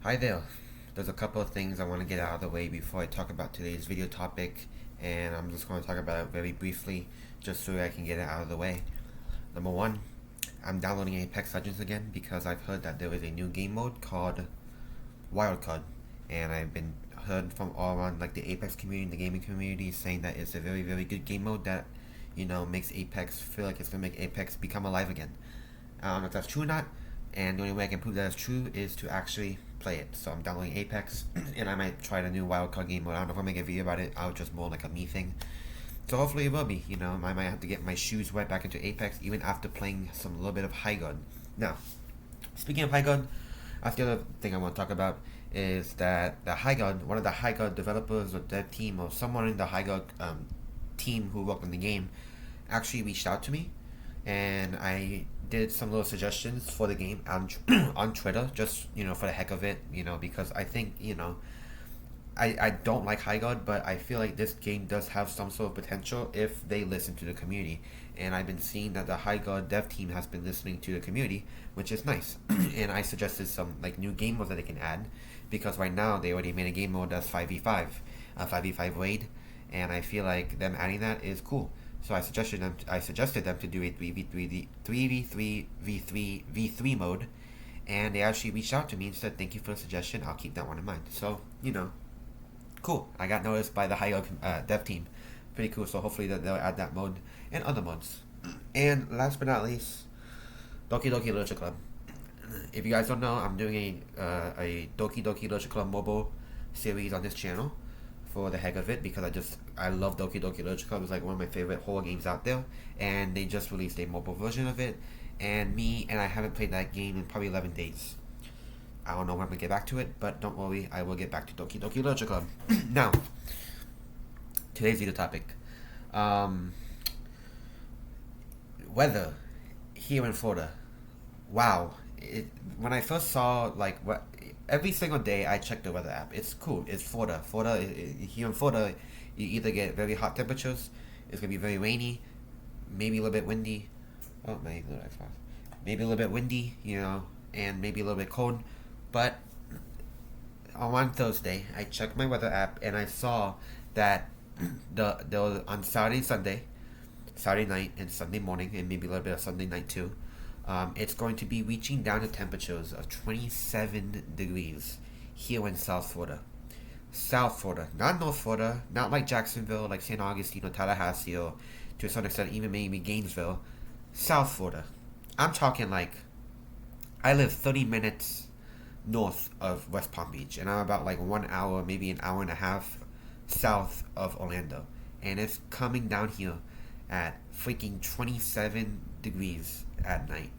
Hi there. There's a couple of things I want to get out of the way before I talk about today's video topic, and I'm just going to talk about it very briefly just so I can get it out of the way. Number one, I'm downloading Apex Legends again because I've heard that there is a new game mode called Wildcard, and I've been heard from all around like the Apex community, the gaming community, saying that it's a very, very good game mode that makes Apex feel like it's gonna make Apex become alive again. I don't know if that's true or not, and the only way I can prove that it's true is to actually play it. So I'm downloading Apex, and I might try the new wildcard game mode. I don't know if I'll make a video about it. I'll just more like a me thing. So hopefully it will be. I might have to get my shoes wet back into Apex even after playing some little bit of High Guard. Now, speaking of High Guard, that's the other thing I want to talk about is that the High Guard, one of the High Guard developers or dev team or someone in the High Guard team who worked on the game actually reached out to me, and I did some little suggestions for the game on on Twitter, just for the heck of it, because I think I don't like High God, but I feel like this game does have some sort of potential if they listen to the community. And I've been seeing that the High God dev team has been listening to the community, which is nice. And I suggested some like new game modes that they can add, because right now they already made a game mode that's 5v5, a 5v5 raid, and I feel like them adding that is cool. So I suggested them to do a 3v3 3v3 v3 v3 mode, and they actually reached out to me and said thank you for the suggestion. I'll keep that one in mind. So cool. I got noticed by the higher dev team. Pretty cool. So hopefully that they'll add that mode and other modes. And last but not least, Doki Doki Literature Club. If you guys don't know, I'm doing a Doki Doki Literature Club mobile series on this channel for the heck of it, because I love Doki Doki Literature Club. It's like one of my favorite horror games out there, and they just released a mobile version of it. And I haven't played that game in probably 11 days. I don't know when I'm gonna get back to it, but don't worry, I will get back to Doki Doki Literature Club. Now, today's video topic. Weather here in Florida. Wow. When I first saw every single day I check the weather app. It's cool. It's Florida. Here in Florida, you either get very hot temperatures. It's gonna be very rainy, maybe a little bit windy. Oh, my little Xbox. Maybe a little bit windy, and maybe a little bit cold. But on one Thursday, I checked my weather app and I saw that on Saturday night and Sunday morning, and maybe a little bit of Sunday night too, it's going to be reaching down to temperatures of 27 degrees here in South Florida. South Florida, not North Florida, not like Jacksonville, like St. Augustine or Tallahassee, or to some extent even maybe Gainesville. South Florida. I'm talking like I live 30 minutes north of West Palm Beach, and I'm about like 1 hour, maybe an hour and a half south of Orlando, and it's coming down here at freaking 27 degrees at night.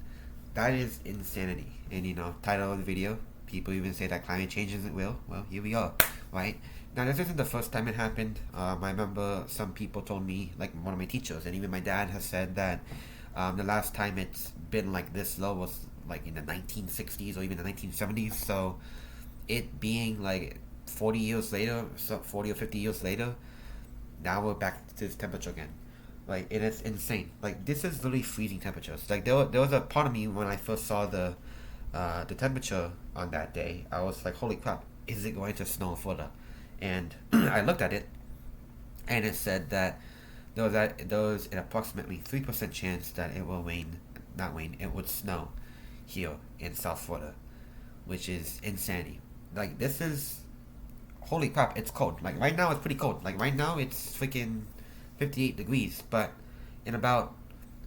That is insanity. And title of the video, people even say that climate change isn't real. Well, here we are, right? Now, this isn't the first time it happened. I remember some people told me, like one of my teachers, and even my dad has said that the last time it's been like this low was like in the 1960s or even the 1970s. So it being like 40 years later, so 40 or 50 years later, now we're back to this temperature again. Like, it is insane. Like, this is literally freezing temperatures. Like, there was a part of me when I first saw the temperature on that day. I was like, holy crap, is it going to snow in Florida? And I looked at it, and it said that there was an approximately 3% chance that it will it would snow here in South Florida, which is insanity. Like, this is, holy crap, it's cold. Like, right now it's pretty cold. Like, right now it's freaking 58 degrees, but in about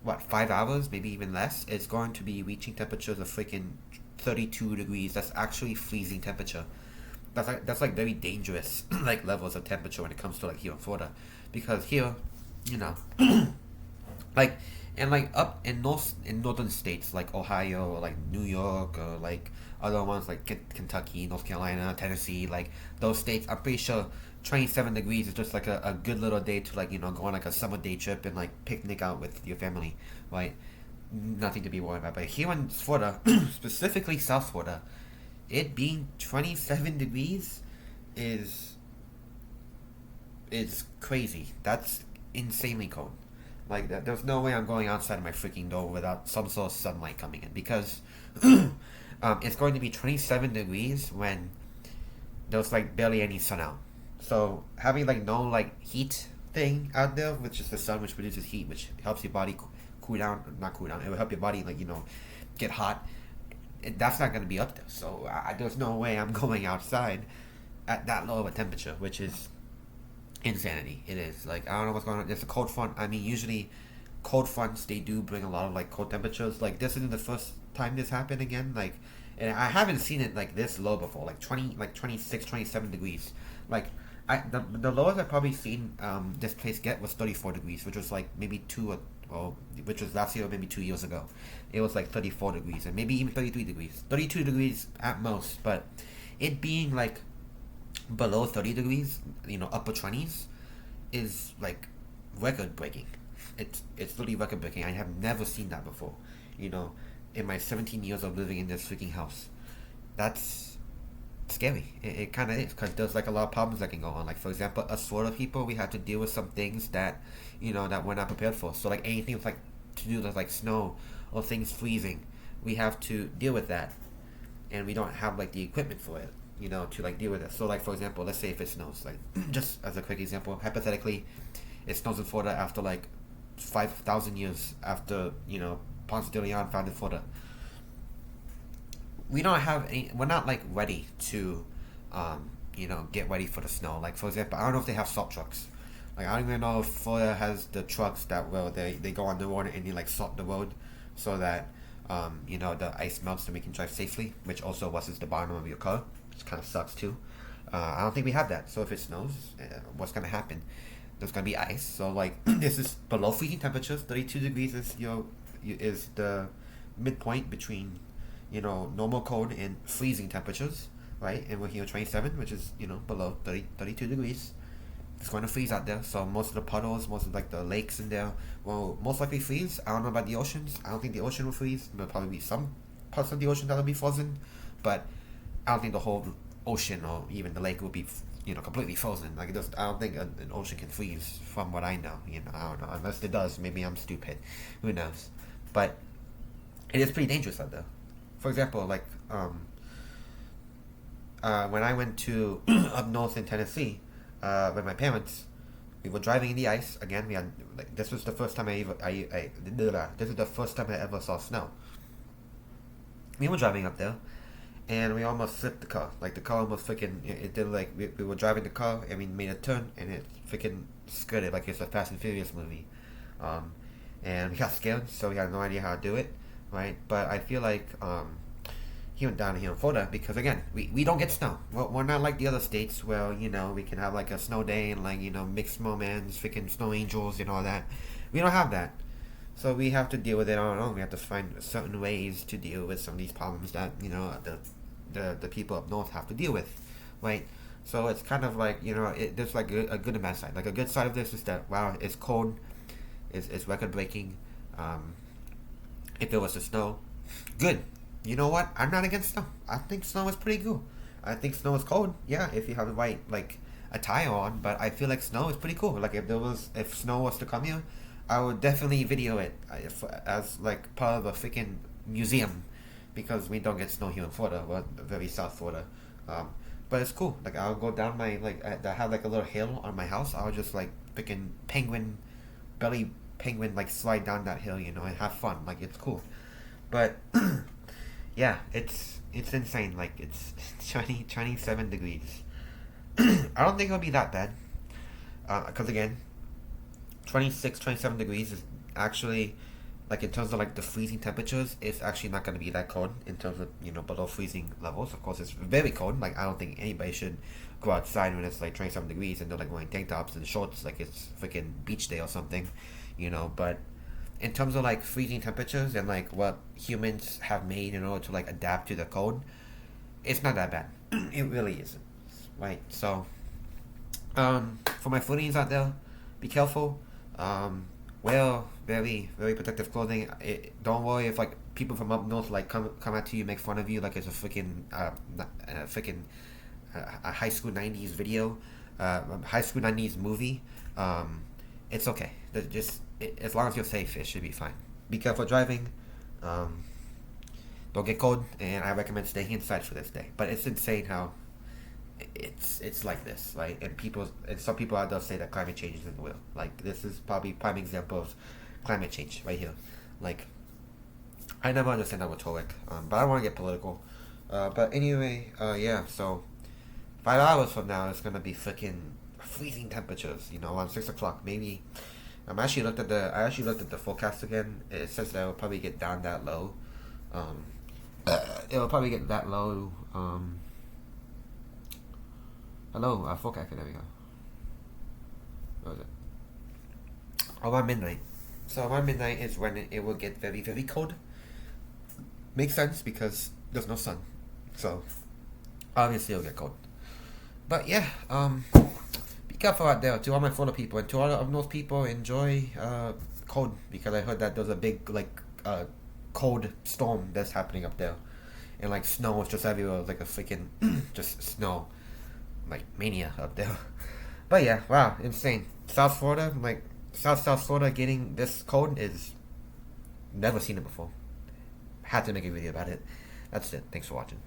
5 hours, maybe even less, it's going to be reaching temperatures of freaking 32 degrees. That's actually freezing temperature. That's like very dangerous like levels of temperature when it comes to like here in Florida, because here, you know, like, and like up in northern states like Ohio or like New York or like other ones like Kentucky, North Carolina, Tennessee, like those states, I'm pretty sure 27 degrees is just like a good little day to like go on like a summer day trip and like picnic out with your family, right? Nothing to be worried about. But here in Florida, specifically South Florida, it being 27 degrees is crazy. That's insanely cold. Like, there's no way I'm going outside my freaking door without some sort of sunlight coming in, because It's going to be 27 degrees when there's like barely any sun out. So having like no like heat thing out there, which is the sun, which produces heat, which helps your body cool down, not cool down. It will help your body like get hot. That's not going to be up there. So there's no way I'm going outside at that low of a temperature, which is insanity. It is like I don't know what's going on. There's a cold front. I mean, usually cold fronts they do bring a lot of like cold temperatures. Like this isn't the first time this happened again. Like, and I haven't seen it like this low before. Like 20, like 26, 27 degrees. Like the lowest I've probably seen this place get was 34 degrees, which was like maybe or which was last year or maybe 2 years ago. It was like 34 degrees and maybe even 33 degrees, 32 degrees at most. But it being like below 30 degrees, upper 20s, is like record breaking. It's literally record breaking. I have never seen that before. You know, in my 17 years of living in this freaking house, that's scary. It kind of is because there's like a lot of problems that can go on. Like for example, us Florida people, we have to deal with some things that that we're not prepared for. So like anything with like to do with like snow or things freezing, we have to deal with that, and we don't have like the equipment for it. To like deal with it. So like for example, let's say if it snows, like just as a quick example, hypothetically, it snows in Florida after like 5,000 years after Ponce de Leon founded Florida. We don't have any. We're not like ready to, get ready for the snow. Like for example, I don't know if they have salt trucks. Like I don't even know if Florida has the trucks that will they go on the road and they like salt the road, so that the ice melts and we can drive safely, which also worsens the bottom of your car, which kind of sucks too. I don't think we have that. So if it snows, what's gonna happen? There's gonna be ice. So like this is below freezing temperatures. 32 degrees is is the midpoint between normal cold and freezing temperatures, right? And we're here at 27, which is below 32 degrees. It's going to freeze out there. So most of the puddles, most of like the lakes in there will most likely freeze. I don't know about the oceans. I don't think the ocean will freeze. There'll probably be some parts of the ocean that'll be frozen, but I don't think the whole ocean or even the lake will be completely frozen. Like I don't think an ocean can freeze from what I know. I don't know unless it does. Maybe I'm stupid. Who knows? But it is pretty dangerous out there. For example, like when I went to up north in Tennessee with my parents, we were driving in the ice. Again, we had like this was the first time this is the first time I ever saw snow. We were driving up there, and we almost flipped the car. Like the car almost freaking it did like we were driving the car and we made a turn and it freaking skidded like it's a Fast and Furious movie, and we got scared, so we had no idea how to do it, right? But I feel like here down here in Florida, because again we don't get snow. We're not like the other states where we can have like a snow day and like mixed moments, freaking snow angels and all that. We don't have that. So we have to deal with it on our own. We have to find certain ways to deal with some of these problems that the people up north have to deal with, right? So it's kind of like there's like a good and bad side. Like a good side of this is that wow, it's cold, it's record breaking. If there was to snow, good. You know what? I'm not against snow. I think snow is pretty cool. I think snow is cold. Yeah, if you have the right like attire on. But I feel like snow is pretty cool. Like if snow was to come here, I would definitely video it as like part of a freaking museum, because we don't get snow here in Florida. We're very South Florida, but it's cool. Like I'll go down my I have like a little hill on my house. I'll just like freaking belly penguin like slide down that hill, and have fun. Like it's cool, but yeah, it's insane. Like it's 27 degrees. I don't think it'll be that bad, because again, 26, 27 degrees is actually, like in terms of like the freezing temperatures, it's actually not going to be that cold in terms of below freezing levels. Of course, it's very cold. Like I don't think anybody should go outside when it's like 27 degrees and they're like wearing tank tops and shorts like it's freaking beach day or something, But in terms of like freezing temperatures and like what humans have made in order to like adapt to the cold, it's not that bad. It really isn't, right? So, for my foodies out there, be careful. Wear very, very protective clothing. Don't worry if like people from up north like come at you, make fun of you like it's a freaking a high school 90s video, high school 90s movie. It's okay. As long as you're safe, it should be fine. Be careful driving. Don't don't get cold, and I recommend staying inside for this day. But it's insane how it's like this, right? And some people out there say that climate change isn't real. Like this is probably prime example of climate change right here. Like I never understand that rhetoric, but I don't want to get political. But anyway, yeah. So 5 hours from now, it's gonna be freaking freezing temperatures. You know, around 6 o'clock, maybe. I actually looked at the forecast again. It says that it'll probably get down that low. Um, it'll probably get that low. Hello, forecast. There we go. What was it? Around midnight. So around midnight is when it will get very, very cold. Makes sense because there's no sun. So obviously it'll get cold. But yeah, be careful out there to all my Florida people and to all of those people enjoy cold because I heard that there's a big cold storm that's happening up there. And like snow is just everywhere, like a freaking just snow. Like mania up there. But yeah, wow, insane. South Florida, like South Florida getting this cold is never seen it before. Had to make a video about it. That's it. Thanks for watching.